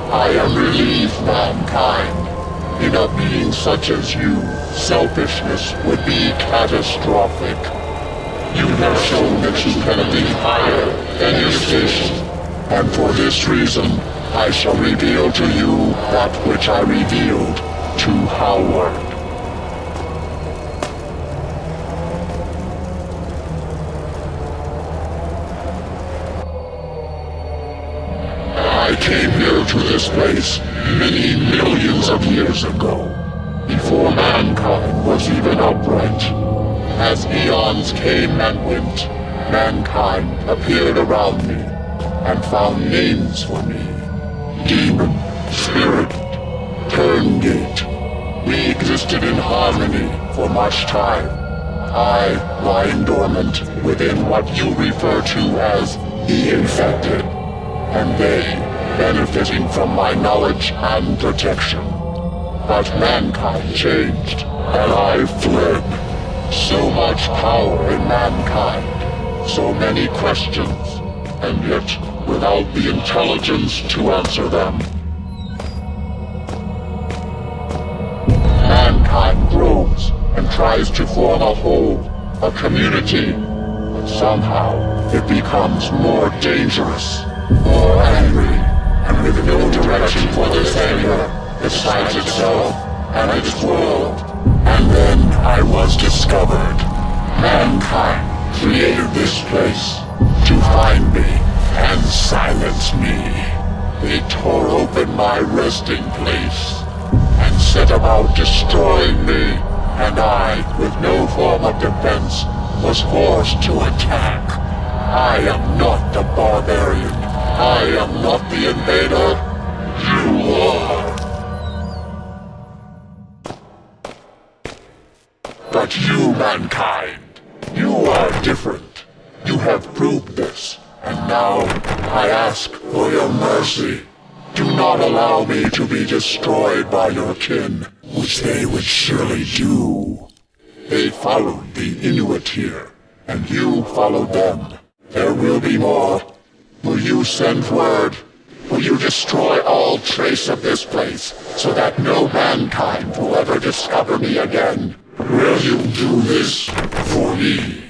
I am relieved, mankind. In a being such as you, selfishness would be catastrophic. You have shown that you can be higher than your station, and for this reason, I shall reveal to you that which I revealed to Howard. I came here to this place many millions of years ago, before mankind was even upright. As eons came and went, mankind appeared around me and found names for me. Demon, spirit, turngate. We existed in harmony for much time. I lying dormant within what you refer to as the infected, and they benefiting from my knowledge and protection. But mankind changed, and I fled. So much power in mankind, so many questions, and yet without the intelligence to answer them. Mankind grows and tries to form a whole, a community, but somehow it becomes more dangerous, more angry, and with no direction for this anger besides itself and its world. And then I was discovered. Mankind created this place to find me and silence me. They tore open my resting place and set about destroying me, and I, with no form of defense, was forced to attack. I am not the barbarian. I am not the invader. You are. But you, mankind, you are different. You have proved this, and now I ask for your mercy. Do not allow me to be destroyed by your kin, which they would surely do. They followed the Inuit here, and you followed them. There will be more. Will you send word? Will you destroy all trace of this place, so that no mankind will ever discover me again? Will you do this for me?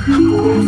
Feel